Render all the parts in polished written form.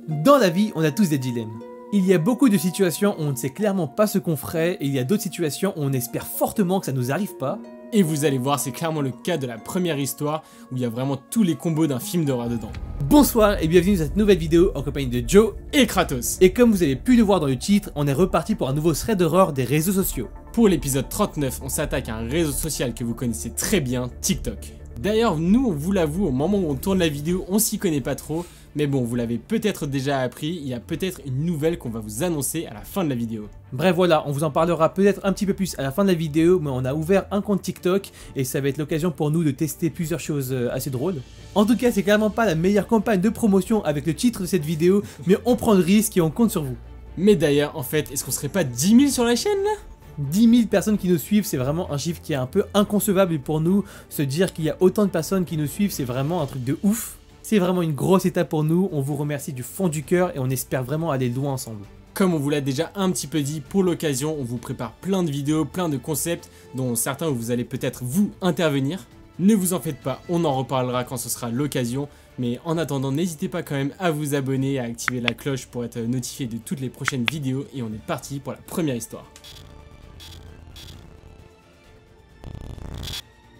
Dans la vie, on a tous des dilemmes. Il y a beaucoup de situations où on ne sait clairement pas ce qu'on ferait, et il y a d'autres situations où on espère fortement que ça nous arrive pas. Et vous allez voir, c'est clairement le cas de la première histoire où il y a vraiment tous les combos d'un film d'horreur dedans. Bonsoir et bienvenue dans cette nouvelle vidéo en compagnie de Joe Et Kratos. Et comme vous avez pu le voir dans le titre, on est reparti pour un nouveau thread d'horreur des réseaux sociaux. Pour l'épisode 39, on s'attaque à un réseau social que vous connaissez très bien, TikTok. D'ailleurs, nous, on vous l'avoue, au moment où on tourne la vidéo, on s'y connaît pas trop. Mais bon, vous l'avez peut-être déjà appris, il y a peut-être une nouvelle qu'on va vous annoncer à la fin de la vidéo. Bref voilà, on vous en parlera peut-être un petit peu plus à la fin de la vidéo, mais on a ouvert un compte TikTok et ça va être l'occasion pour nous de tester plusieurs choses assez drôles. En tout cas, c'est clairement pas la meilleure campagne de promotion avec le titre de cette vidéo, mais on prend le risque et on compte sur vous. Mais d'ailleurs, en fait, est-ce qu'on serait pas 10 000 sur la chaîne là ? 10 000 personnes qui nous suivent, c'est vraiment un chiffre qui est un peu inconcevable pour nous. Se dire qu'il y a autant de personnes qui nous suivent, c'est vraiment un truc de ouf. C'est vraiment une grosse étape pour nous, on vous remercie du fond du cœur et on espère vraiment aller loin ensemble. Comme on vous l'a déjà un petit peu dit, pour l'occasion, on vous prépare plein de vidéos, plein de concepts, dont certains où vous allez peut-être vous intervenir. Ne vous en faites pas, on en reparlera quand ce sera l'occasion, mais en attendant, n'hésitez pas quand même à vous abonner, à activer la cloche pour être notifié de toutes les prochaines vidéos, et on est parti pour la première histoire.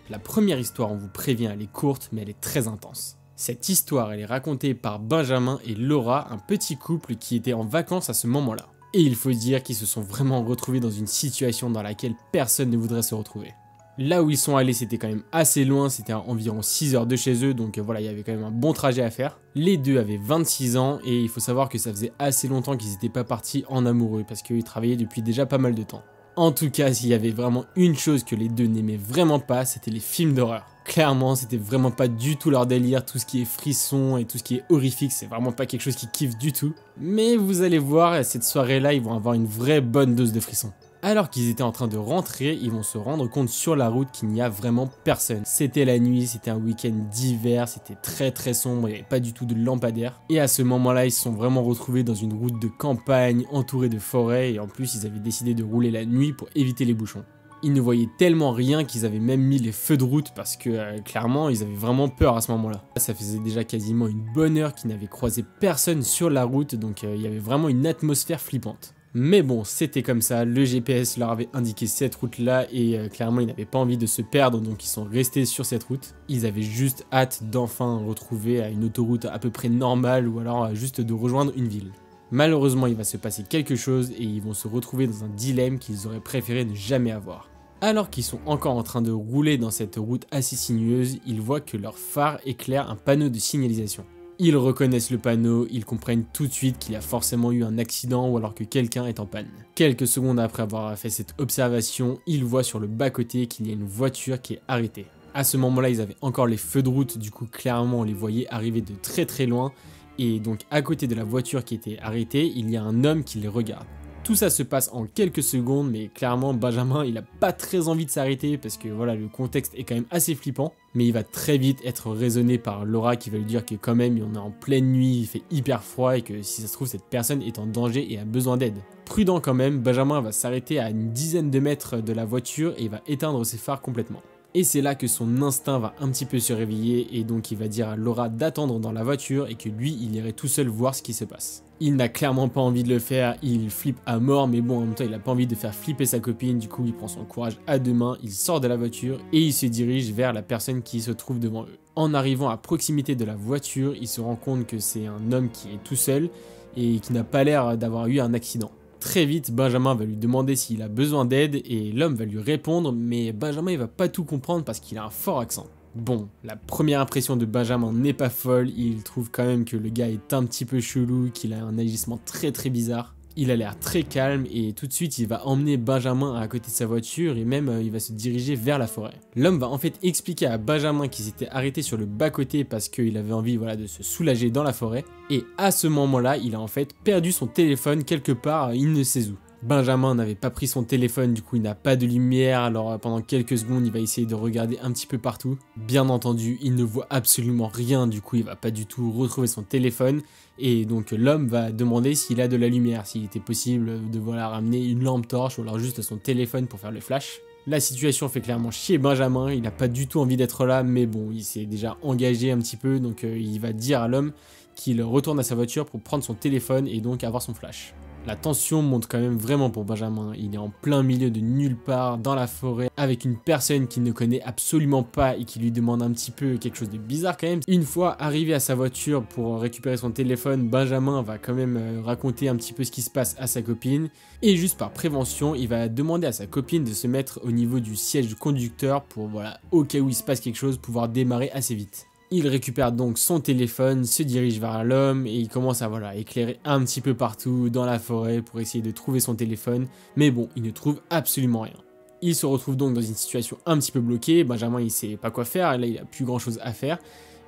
La première histoire, on vous prévient, elle est courte, mais elle est très intense. Cette histoire, elle est racontée par Benjamin et Laura, un petit couple qui était en vacances à ce moment-là. Et il faut dire qu'ils se sont vraiment retrouvés dans une situation dans laquelle personne ne voudrait se retrouver. Là où ils sont allés, c'était quand même assez loin, c'était à environ 6 heures de chez eux, donc voilà, il y avait quand même un bon trajet à faire. Les deux avaient 26 ans et il faut savoir que ça faisait assez longtemps qu'ils n'étaient pas partis en amoureux parce qu'ils travaillaient depuis déjà pas mal de temps. En tout cas, s'il y avait vraiment une chose que les deux n'aimaient vraiment pas, c'était les films d'horreur. Clairement, c'était vraiment pas du tout leur délire, tout ce qui est frisson et tout ce qui est horrifique, c'est vraiment pas quelque chose qu'ils kiffent du tout. Mais vous allez voir, cette soirée-là, ils vont avoir une vraie bonne dose de frisson. Alors qu'ils étaient en train de rentrer, ils vont se rendre compte sur la route qu'il n'y a vraiment personne. C'était la nuit, c'était un week-end d'hiver, c'était très sombre, il n'y avait pas du tout de lampadaire. Et à ce moment-là, ils se sont vraiment retrouvés dans une route de campagne, entourée de forêts, et en plus, ils avaient décidé de rouler la nuit pour éviter les bouchons. Ils ne voyaient tellement rien qu'ils avaient même mis les feux de route parce que clairement ils avaient vraiment peur à ce moment-là. Ça faisait déjà quasiment une bonne heure qu'ils n'avaient croisé personne sur la route, donc il y avait vraiment une atmosphère flippante. Mais bon, c'était comme ça, le GPS leur avait indiqué cette route-là et clairement ils n'avaient pas envie de se perdre, donc ils sont restés sur cette route. Ils avaient juste hâte d'enfin retrouver une autoroute à peu près normale ou alors juste de rejoindre une ville. Malheureusement, il va se passer quelque chose et ils vont se retrouver dans un dilemme qu'ils auraient préféré ne jamais avoir. Alors qu'ils sont encore en train de rouler dans cette route assez sinueuse, ils voient que leur phare éclaire un panneau de signalisation. Ils reconnaissent le panneau, ils comprennent tout de suite qu'il y a forcément eu un accident ou alors que quelqu'un est en panne. Quelques secondes après avoir fait cette observation, ils voient sur le bas-côté qu'il y a une voiture qui est arrêtée. À ce moment-là, ils avaient encore les feux de route, du coup clairement on les voyait arriver de très loin. Et donc à côté de la voiture qui était arrêtée, il y a un homme qui les regarde. Tout ça se passe en quelques secondes, mais clairement Benjamin il a pas très envie de s'arrêter parce que voilà, le contexte est quand même assez flippant. Mais il va très vite être raisonné par Laura qui va lui dire que quand même on est en pleine nuit, il fait hyper froid et que si ça se trouve cette personne est en danger et a besoin d'aide. Prudent quand même, Benjamin va s'arrêter à une dizaine de mètres de la voiture et il va éteindre ses phares complètement. Et c'est là que son instinct va un petit peu se réveiller et donc il va dire à Laura d'attendre dans la voiture et que lui il irait tout seul voir ce qui se passe. Il n'a clairement pas envie de le faire, il flippe à mort mais bon en même temps il a pas envie de faire flipper sa copine, du coup il prend son courage à deux mains, il sort de la voiture et il se dirige vers la personne qui se trouve devant eux. En arrivant à proximité de la voiture, il se rend compte que c'est un homme qui est tout seul et qui n'a pas l'air d'avoir eu un accident. Très vite, Benjamin va lui demander s'il a besoin d'aide et l'homme va lui répondre, mais Benjamin il va pas tout comprendre parce qu'il a un fort accent. Bon, la première impression de Benjamin n'est pas folle, il trouve quand même que le gars est un petit peu chelou, qu'il a un agissement très bizarre. Il a l'air très calme et tout de suite il va emmener Benjamin à côté de sa voiture et même il va se diriger vers la forêt. L'homme va en fait expliquer à Benjamin qu'il s'était arrêté sur le bas-côté parce qu'il avait envie de se soulager dans la forêt. Et à ce moment-là, il a en fait perdu son téléphone quelque part, il ne sait où. Benjamin n'avait pas pris son téléphone, du coup il n'a pas de lumière, alors pendant quelques secondes il va essayer de regarder un petit peu partout. Bien entendu, il ne voit absolument rien, du coup il va pas du tout retrouver son téléphone. Et donc l'homme va demander s'il a de la lumière, s'il était possible de ramener une lampe torche ou alors juste son téléphone pour faire le flash. La situation fait clairement chier Benjamin, il n'a pas du tout envie d'être là, mais bon, il s'est déjà engagé un petit peu, donc il va dire à l'homme qu'il retourne à sa voiture pour prendre son téléphone et donc avoir son flash. La tension monte quand même vraiment pour Benjamin, il est en plein milieu de nulle part, dans la forêt, avec une personne qu'il ne connaît absolument pas et qui lui demande un petit peu quelque chose de bizarre quand même. Une fois arrivé à sa voiture pour récupérer son téléphone, Benjamin va quand même raconter un petit peu ce qui se passe à sa copine, et juste par prévention, il va demander à sa copine de se mettre au niveau du siège du conducteur pour, voilà, au cas où il se passe quelque chose, pouvoir démarrer assez vite. Il récupère donc son téléphone, se dirige vers l'homme et il commence à éclairer un petit peu partout dans la forêt pour essayer de trouver son téléphone, mais bon, il ne trouve absolument rien. Il se retrouve donc dans une situation un petit peu bloquée, Benjamin il sait pas quoi faire, là il a plus grand chose à faire,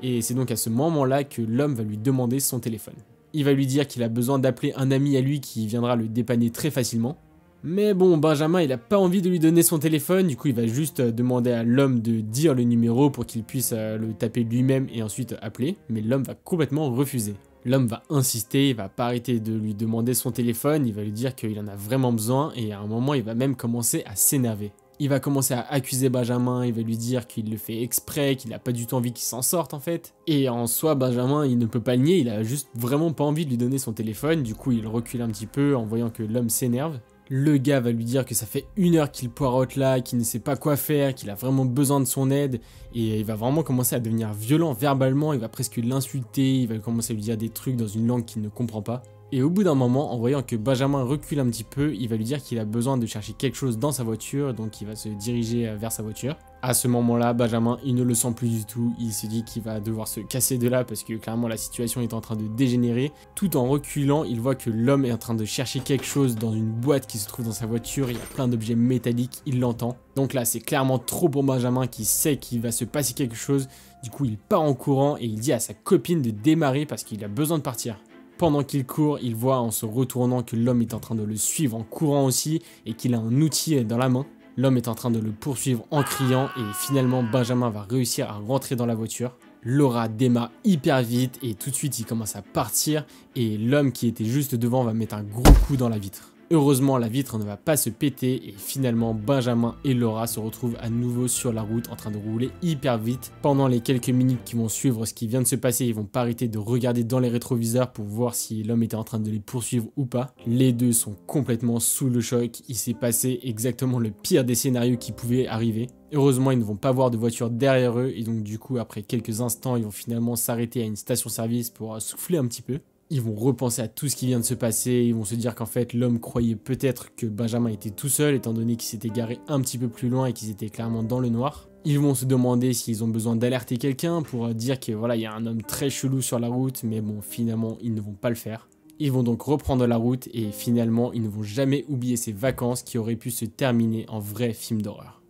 et c'est donc à ce moment-là que l'homme va lui demander son téléphone. Il va lui dire qu'il a besoin d'appeler un ami à lui qui viendra le dépanner très facilement. Mais bon, Benjamin il a pas envie de lui donner son téléphone, du coup il va juste demander à l'homme de dire le numéro pour qu'il puisse le taper lui-même et ensuite appeler, mais l'homme va complètement refuser. L'homme va insister, il va pas arrêter de lui demander son téléphone, il va lui dire qu'il en a vraiment besoin et à un moment il va même commencer à s'énerver. Il va commencer à accuser Benjamin, il va lui dire qu'il le fait exprès, qu'il a pas du tout envie qu'il s'en sorte en fait. Et en soi, Benjamin il ne peut pas le nier, il a juste vraiment pas envie de lui donner son téléphone, du coup il recule un petit peu en voyant que l'homme s'énerve. Le gars va lui dire que ça fait 1 heure qu'il poireaute là, qu'il ne sait pas quoi faire, qu'il a vraiment besoin de son aide, et il va vraiment commencer à devenir violent verbalement, il va presque l'insulter, il va commencer à lui dire des trucs dans une langue qu'il ne comprend pas. Et au bout d'un moment, en voyant que Benjamin recule un petit peu, il va lui dire qu'il a besoin de chercher quelque chose dans sa voiture, donc il va se diriger vers sa voiture. À ce moment-là, Benjamin, il ne le sent plus du tout, il se dit qu'il va devoir se casser de là parce que clairement la situation est en train de dégénérer. Tout en reculant, il voit que l'homme est en train de chercher quelque chose dans une boîte qui se trouve dans sa voiture, il y a plein d'objets métalliques, il l'entend. Donc là, c'est clairement trop pour Benjamin qui sait qu'il va se passer quelque chose, du coup il part en courant et il dit à sa copine de démarrer parce qu'il a besoin de partir. Pendant qu'il court, il voit en se retournant que l'homme est en train de le suivre en courant aussi et qu'il a un outil dans la main. L'homme est en train de le poursuivre en criant et finalement Benjamin va réussir à rentrer dans la voiture. Laura démarre hyper vite et tout de suite il commence à partir et l'homme qui était juste devant va mettre un gros coup dans la vitre. Heureusement, la vitre ne va pas se péter et finalement Benjamin et Laura se retrouvent à nouveau sur la route en train de rouler hyper vite. Pendant les quelques minutes qui vont suivre ce qui vient de se passer, ils vont pas arrêter de regarder dans les rétroviseurs pour voir si l'homme était en train de les poursuivre ou pas. Les deux sont complètement sous le choc, il s'est passé exactement le pire des scénarios qui pouvaient arriver. Heureusement, ils ne vont pas voir de voiture derrière eux et donc du coup, après quelques instants, ils vont finalement s'arrêter à une station-service pour souffler un petit peu. Ils vont repenser à tout ce qui vient de se passer, ils vont se dire qu'en fait l'homme croyait peut-être que Benjamin était tout seul étant donné qu'il s'était garé un petit peu plus loin et qu'ils étaient clairement dans le noir. Ils vont se demander s'ils ont besoin d'alerter quelqu'un pour dire que voilà, il y a un homme très chelou sur la route, mais bon, finalement ils ne vont pas le faire. Ils vont donc reprendre la route et finalement ils ne vont jamais oublier ces vacances qui auraient pu se terminer en vrai film d'horreur.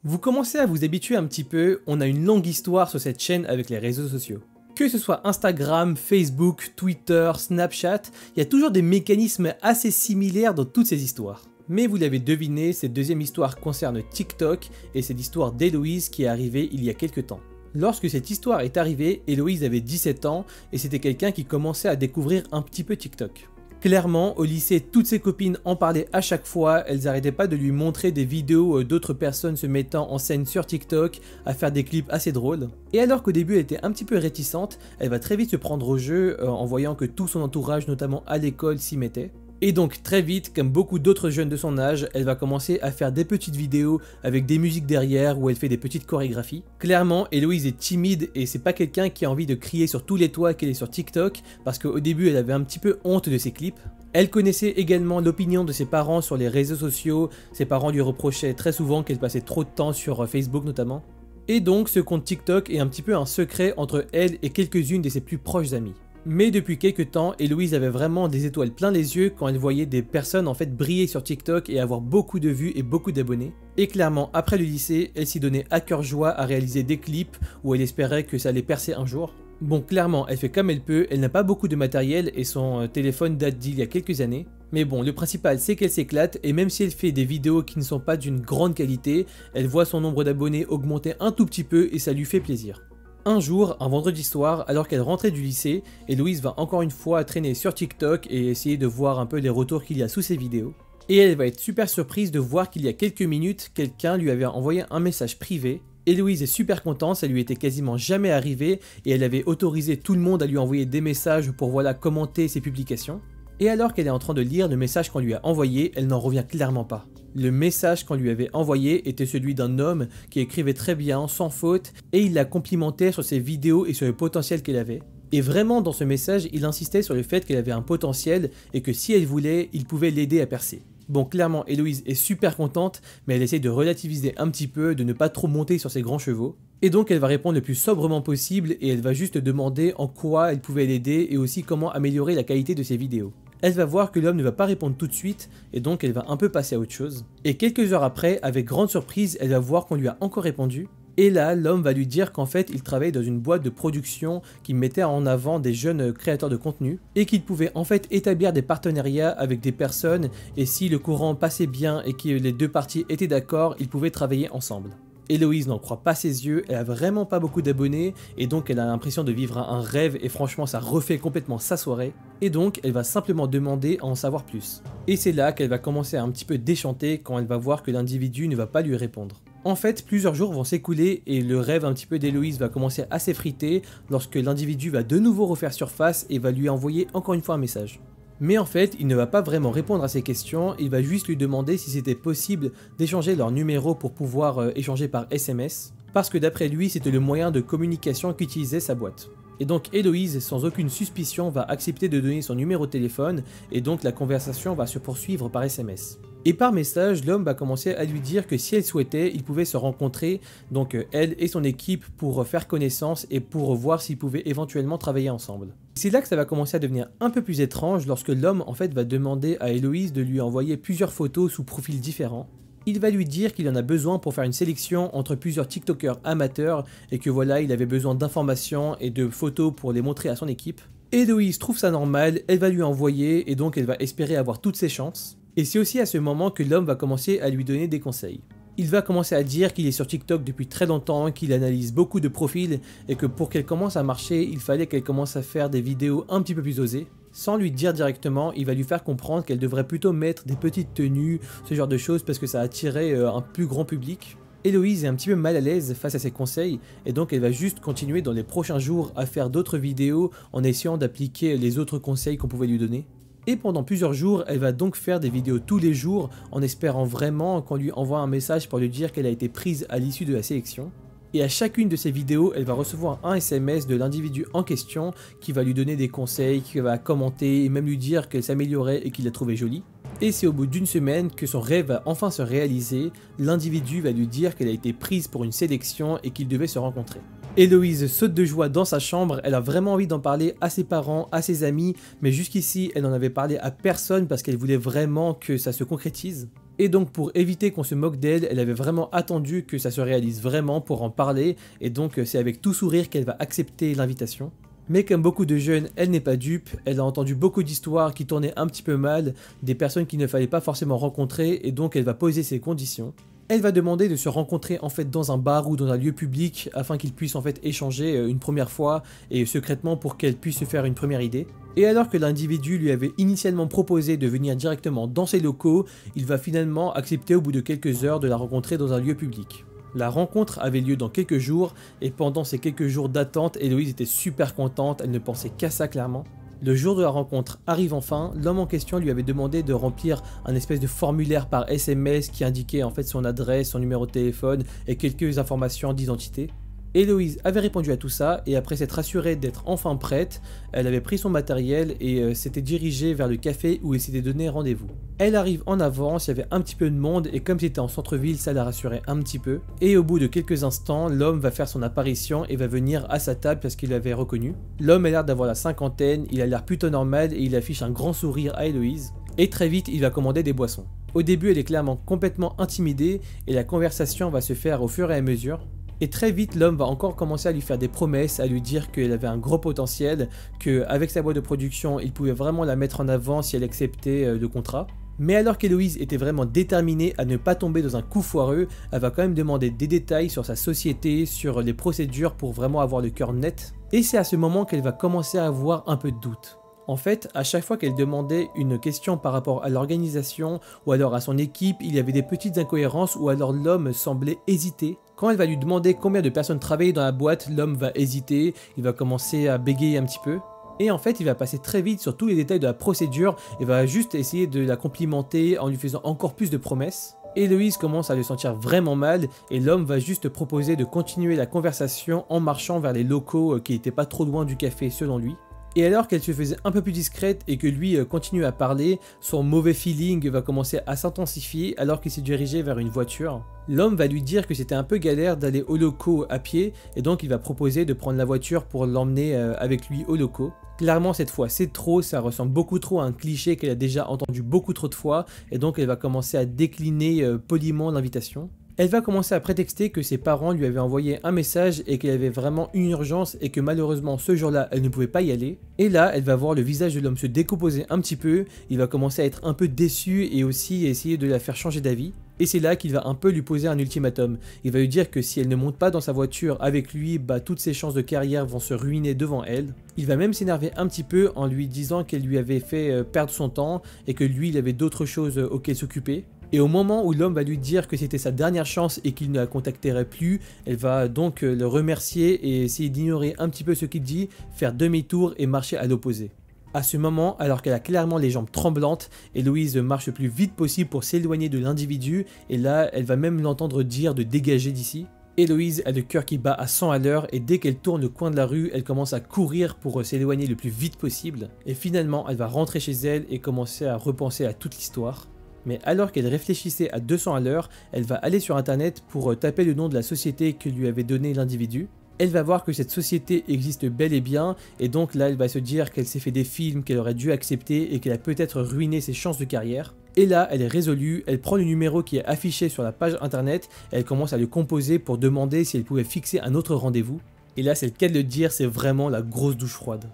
Vous commencez à vous habituer un petit peu, on a une longue histoire sur cette chaîne avec les réseaux sociaux. Que ce soit Instagram, Facebook, Twitter, Snapchat, il y a toujours des mécanismes assez similaires dans toutes ces histoires. Mais vous l'avez deviné, cette deuxième histoire concerne TikTok et c'est l'histoire d'Héloïse qui est arrivée il y a quelques temps. Lorsque cette histoire est arrivée, Héloïse avait 17 ans et c'était quelqu'un qui commençait à découvrir un petit peu TikTok. Clairement, au lycée, toutes ses copines en parlaient à chaque fois, elles n'arrêtaient pas de lui montrer des vidéos d'autres personnes se mettant en scène sur TikTok, à faire des clips assez drôles. Et alors qu'au début elle était un petit peu réticente, elle va très vite se prendre au jeu en voyant que tout son entourage, notamment à l'école, s'y mettait. Et donc très vite, comme beaucoup d'autres jeunes de son âge, elle va commencer à faire des petites vidéos avec des musiques derrière où elle fait des petites chorégraphies. Clairement, Héloïse est timide et c'est pas quelqu'un qui a envie de crier sur tous les toits qu'elle est sur TikTok parce qu'au début elle avait un petit peu honte de ses clips. Elle connaissait également l'opinion de ses parents sur les réseaux sociaux, ses parents lui reprochaient très souvent qu'elle passait trop de temps sur Facebook notamment. Et donc ce compte TikTok est un petit peu un secret entre elle et quelques-unes de ses plus proches amies. Mais depuis quelques temps, Héloïse avait vraiment des étoiles plein les yeux quand elle voyait des personnes en fait briller sur TikTok et avoir beaucoup de vues et beaucoup d'abonnés. Et clairement, après le lycée, elle s'y donnait à cœur joie à réaliser des clips où elle espérait que ça allait percer un jour. Bon, clairement, elle fait comme elle peut, elle n'a pas beaucoup de matériel et son téléphone date d'il y a quelques années. Mais bon, le principal c'est qu'elle s'éclate et même si elle fait des vidéos qui ne sont pas d'une grande qualité, elle voit son nombre d'abonnés augmenter un tout petit peu et ça lui fait plaisir. Un jour, un vendredi soir, alors qu'elle rentrait du lycée, Héloïse va encore une fois traîner sur TikTok et essayer de voir un peu les retours qu'il y a sous ses vidéos. Et elle va être super surprise de voir qu'il y a quelques minutes, quelqu'un lui avait envoyé un message privé. Héloïse est super contente, ça lui était quasiment jamais arrivé et elle avait autorisé tout le monde à lui envoyer des messages pour voilà commenter ses publications. Et alors qu'elle est en train de lire le message qu'on lui a envoyé, elle n'en revient clairement pas. Le message qu'on lui avait envoyé était celui d'un homme qui écrivait très bien, sans faute, et il la complimentait sur ses vidéos et sur le potentiel qu'elle avait. Et vraiment dans ce message, il insistait sur le fait qu'elle avait un potentiel et que si elle voulait, il pouvait l'aider à percer. Bon, clairement, Héloïse est super contente, mais elle essaie de relativiser un petit peu, de ne pas trop monter sur ses grands chevaux. Et donc elle va répondre le plus sobrement possible et elle va juste demander en quoi elle pouvait l'aider et aussi comment améliorer la qualité de ses vidéos. Elle va voir que l'homme ne va pas répondre tout de suite et donc elle va un peu passer à autre chose. Et quelques heures après, avec grande surprise, elle va voir qu'on lui a encore répondu. Et là, l'homme va lui dire qu'en fait, il travaille dans une boîte de production qui mettait en avant des jeunes créateurs de contenu et qu'il pouvait en fait établir des partenariats avec des personnes et si le courant passait bien et que les deux parties étaient d'accord, ils pouvaient travailler ensemble. Héloïse n'en croit pas ses yeux, elle a vraiment pas beaucoup d'abonnés et donc elle a l'impression de vivre un rêve et franchement ça refait complètement sa soirée et donc elle va simplement demander à en savoir plus. Et c'est là qu'elle va commencer à un petit peu déchanter quand elle va voir que l'individu ne va pas lui répondre. En fait, plusieurs jours vont s'écouler et le rêve un petit peu d'Héloïse va commencer à s'effriter lorsque l'individu va de nouveau refaire surface et va lui envoyer encore une fois un message. Mais en fait, il ne va pas vraiment répondre à ses questions, il va juste lui demander si c'était possible d'échanger leur numéro pour pouvoir échanger par SMS, parce que d'après lui, c'était le moyen de communication qu'utilisait sa boîte. Et donc Héloïse, sans aucune suspicion, va accepter de donner son numéro de téléphone, et donc la conversation va se poursuivre par SMS. Et par message, l'homme va commencer à lui dire que si elle souhaitait, ils pouvaient se rencontrer, donc elle et son équipe, pour faire connaissance et pour voir s'ils pouvaient éventuellement travailler ensemble. C'est là que ça va commencer à devenir un peu plus étrange lorsque l'homme en fait va demander à Héloïse de lui envoyer plusieurs photos sous profils différents. Il va lui dire qu'il en a besoin pour faire une sélection entre plusieurs TikTokers amateurs et que voilà, il avait besoin d'informations et de photos pour les montrer à son équipe. Héloïse trouve ça normal, elle va lui envoyer et donc elle va espérer avoir toutes ses chances. Et c'est aussi à ce moment que l'homme va commencer à lui donner des conseils. Il va commencer à dire qu'il est sur TikTok depuis très longtemps, qu'il analyse beaucoup de profils et que pour qu'elle commence à marcher, il fallait qu'elle commence à faire des vidéos un petit peu plus osées. Sans lui dire directement, il va lui faire comprendre qu'elle devrait plutôt mettre des petites tenues, ce genre de choses parce que ça attirait un plus grand public. Héloïse est un petit peu mal à l'aise face à ses conseils et donc elle va juste continuer dans les prochains jours à faire d'autres vidéos en essayant d'appliquer les autres conseils qu'on pouvait lui donner. Et pendant plusieurs jours, elle va donc faire des vidéos tous les jours en espérant vraiment qu'on lui envoie un message pour lui dire qu'elle a été prise à l'issue de la sélection. Et à chacune de ces vidéos, elle va recevoir un SMS de l'individu en question qui va lui donner des conseils, qui va commenter et même lui dire qu'elle s'améliorait et qu'il la trouvait jolie. Et c'est au bout d'une semaine que son rêve va enfin se réaliser, l'individu va lui dire qu'elle a été prise pour une sélection et qu'ils devaient se rencontrer. Héloïse saute de joie dans sa chambre, elle a vraiment envie d'en parler à ses parents, à ses amis, mais jusqu'ici elle n'en avait parlé à personne parce qu'elle voulait vraiment que ça se concrétise. Et donc pour éviter qu'on se moque d'elle, elle avait vraiment attendu que ça se réalise vraiment pour en parler, et donc c'est avec tout sourire qu'elle va accepter l'invitation. Mais comme beaucoup de jeunes, elle n'est pas dupe, elle a entendu beaucoup d'histoires qui tournaient un petit peu mal, des personnes qu'il ne fallait pas forcément rencontrer, et donc elle va poser ses conditions. Elle va demander de se rencontrer en fait dans un bar ou dans un lieu public afin qu'ils puissent en fait échanger une première fois et secrètement pour qu'elle puisse se faire une première idée. Et alors que l'individu lui avait initialement proposé de venir directement dans ses locaux, il va finalement accepter au bout de quelques heures de la rencontrer dans un lieu public. La rencontre avait lieu dans quelques jours et pendant ces quelques jours d'attente, Héloïse était super contente, elle ne pensait qu'à ça clairement. Le jour de la rencontre arrive enfin, l'homme en question lui avait demandé de remplir un espèce de formulaire par SMS qui indiquait en fait son adresse, son numéro de téléphone et quelques informations d'identité. Héloïse avait répondu à tout ça et après s'être assurée d'être enfin prête, elle avait pris son matériel et s'était dirigée vers le café où elle s'était donné rendez-vous. Elle arrive en avance, il y avait un petit peu de monde et comme c'était en centre-ville, ça la rassurait un petit peu. Et au bout de quelques instants, l'homme va faire son apparition et va venir à sa table parce qu'il l'avait reconnu. L'homme a l'air d'avoir la cinquantaine, il a l'air plutôt normal et il affiche un grand sourire à Héloïse. Et très vite, il va commander des boissons. Au début, elle est clairement complètement intimidée et la conversation va se faire au fur et à mesure. Et très vite, l'homme va encore commencer à lui faire des promesses, à lui dire qu'elle avait un gros potentiel, qu'avec sa boîte de production, il pouvait vraiment la mettre en avant si elle acceptait le contrat. Mais alors qu'Héloïse était vraiment déterminée à ne pas tomber dans un coup foireux, elle va quand même demander des détails sur sa société, sur les procédures pour vraiment avoir le cœur net. Et c'est à ce moment qu'elle va commencer à avoir un peu de doute. En fait, à chaque fois qu'elle demandait une question par rapport à l'organisation ou alors à son équipe, il y avait des petites incohérences ou alors l'homme semblait hésiter. Quand elle va lui demander combien de personnes travaillaient dans la boîte, l'homme va hésiter, il va commencer à bégayer un petit peu. Et en fait, il va passer très vite sur tous les détails de la procédure et va juste essayer de la complimenter en lui faisant encore plus de promesses. Héloïse commence à le sentir vraiment mal et l'homme va juste proposer de continuer la conversation en marchant vers les locaux qui n'étaient pas trop loin du café selon lui. Et alors qu'elle se faisait un peu plus discrète et que lui continue à parler, son mauvais feeling va commencer à s'intensifier alors qu'il s'est dirigé vers une voiture. L'homme va lui dire que c'était un peu galère d'aller au locaux à pied et donc il va proposer de prendre la voiture pour l'emmener avec lui au locaux. Clairement cette fois c'est trop, ça ressemble beaucoup trop à un cliché qu'elle a déjà entendu beaucoup trop de fois et donc elle va commencer à décliner poliment l'invitation. Elle va commencer à prétexter que ses parents lui avaient envoyé un message et qu'elle avait vraiment une urgence et que malheureusement ce jour-là elle ne pouvait pas y aller. Et là elle va voir le visage de l'homme se décomposer un petit peu, il va commencer à être un peu déçu et aussi essayer de la faire changer d'avis. Et c'est là qu'il va un peu lui poser un ultimatum. Il va lui dire que si elle ne monte pas dans sa voiture avec lui, toutes ses chances de carrière vont se ruiner devant elle. Il va même s'énerver un petit peu en lui disant qu'elle lui avait fait perdre son temps et que lui il avait d'autres choses auxquelles s'occuper. Et au moment où l'homme va lui dire que c'était sa dernière chance et qu'il ne la contacterait plus, elle va donc le remercier et essayer d'ignorer un petit peu ce qu'il dit, faire demi-tour et marcher à l'opposé. À ce moment, alors qu'elle a clairement les jambes tremblantes, Héloïse marche le plus vite possible pour s'éloigner de l'individu et là, elle va même l'entendre dire de dégager d'ici. Héloïse a le cœur qui bat à 100 à l'heure et dès qu'elle tourne le coin de la rue, elle commence à courir pour s'éloigner le plus vite possible. Et finalement, elle va rentrer chez elle et commencer à repenser à toute l'histoire. Mais alors qu'elle réfléchissait à 200 à l'heure, elle va aller sur internet pour taper le nom de la société que lui avait donné l'individu. Elle va voir que cette société existe bel et bien, et donc là elle va se dire qu'elle s'est fait des films qu'elle aurait dû accepter et qu'elle a peut-être ruiné ses chances de carrière. Et là elle est résolue, elle prend le numéro qui est affiché sur la page internet, et elle commence à le composer pour demander si elle pouvait fixer un autre rendez-vous. Et là c'est le cas de le dire, c'est vraiment la grosse douche froide.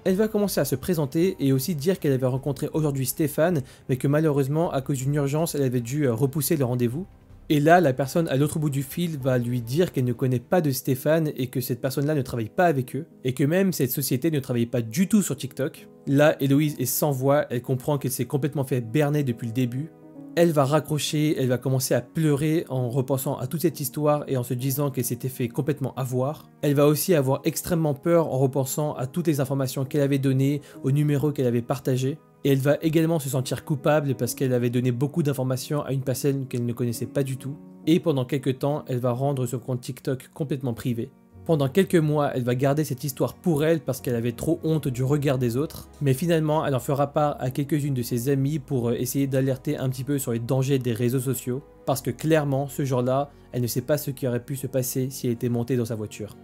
Elle va commencer à se présenter et aussi dire qu'elle avait rencontré aujourd'hui Stéphane, mais que malheureusement, à cause d'une urgence, elle avait dû repousser le rendez-vous. Et là, la personne à l'autre bout du fil va lui dire qu'elle ne connaît pas de Stéphane et que cette personne-là ne travaille pas avec eux, et que même cette société ne travaillait pas du tout sur TikTok. Là, Héloïse est sans voix, elle comprend qu'elle s'est complètement fait berner depuis le début. Elle va raccrocher, elle va commencer à pleurer en repensant à toute cette histoire et en se disant qu'elle s'était fait complètement avoir. Elle va aussi avoir extrêmement peur en repensant à toutes les informations qu'elle avait données, au numéro qu'elle avait partagé. Et elle va également se sentir coupable parce qu'elle avait donné beaucoup d'informations à une personne qu'elle ne connaissait pas du tout. Et pendant quelques temps, elle va rendre son compte TikTok complètement privé. Pendant quelques mois, elle va garder cette histoire pour elle parce qu'elle avait trop honte du regard des autres. Mais finalement, elle en fera part à quelques-unes de ses amies pour essayer d'alerter un petit peu sur les dangers des réseaux sociaux. Parce que clairement, ce jour-là, elle ne sait pas ce qui aurait pu se passer si elle était montée dans sa voiture.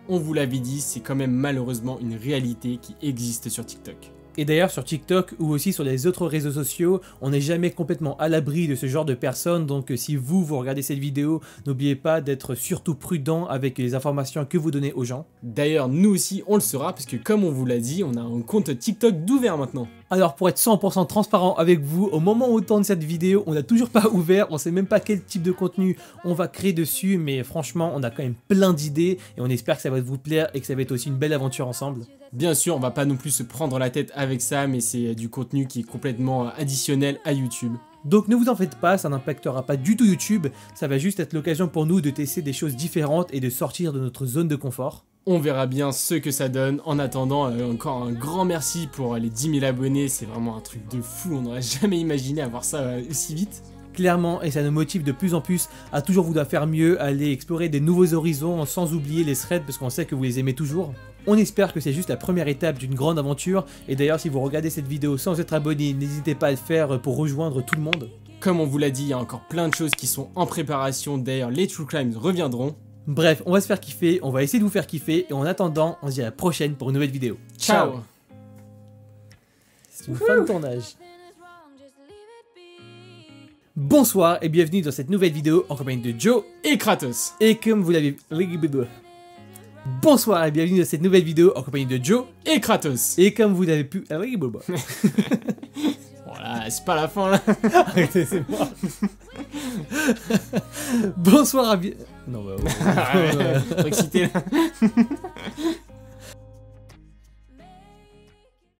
On vous l'avait dit, c'est quand même malheureusement une réalité qui existe sur TikTok. Et d'ailleurs sur TikTok ou aussi sur les autres réseaux sociaux, on n'est jamais complètement à l'abri de ce genre de personnes, donc si vous regardez cette vidéo, n'oubliez pas d'être surtout prudent avec les informations que vous donnez aux gens. D'ailleurs nous aussi on le sera, parce que comme on vous l'a dit, on a un compte TikTok d'ouvert maintenant. Alors pour être 100% transparent avec vous, au moment où on tourne cette vidéo, on n'a toujours pas ouvert, on sait même pas quel type de contenu on va créer dessus, mais franchement on a quand même plein d'idées et on espère que ça va vous plaire et que ça va être aussi une belle aventure ensemble. Bien sûr, on va pas non plus se prendre la tête avec ça, mais c'est du contenu qui est complètement additionnel à YouTube. Donc ne vous en faites pas, ça n'impactera pas du tout YouTube, ça va juste être l'occasion pour nous de tester des choses différentes et de sortir de notre zone de confort. On verra bien ce que ça donne. En attendant, encore un grand merci pour les 10 000 abonnés, c'est vraiment un truc de fou, on n'aurait jamais imaginé avoir ça aussi vite. Clairement, et ça nous motive de plus en plus à toujours vouloir faire mieux, à aller explorer des nouveaux horizons sans oublier les threads parce qu'on sait que vous les aimez toujours. On espère que c'est juste la première étape d'une grande aventure, et d'ailleurs si vous regardez cette vidéo sans être abonné, n'hésitez pas à le faire pour rejoindre tout le monde. Comme on vous l'a dit, il y a encore plein de choses qui sont en préparation, d'ailleurs les True Crimes reviendront. Bref, on va se faire kiffer, on va essayer de vous faire kiffer, et en attendant, on se dit à la prochaine pour une nouvelle vidéo. Ciao. C'est une fin de tournage. Bonsoir et bienvenue dans cette nouvelle vidéo en compagnie de Joe Et Kratos. Et comme vous l'avez... Bonsoir et bienvenue dans cette nouvelle vidéo en compagnie de Joe Et Kratos. Et comme vous l'avez pu... Voilà, c'est pas la fin là. Arrêtez, c'est moi. Bonsoir à... Non bah... Trop excité là.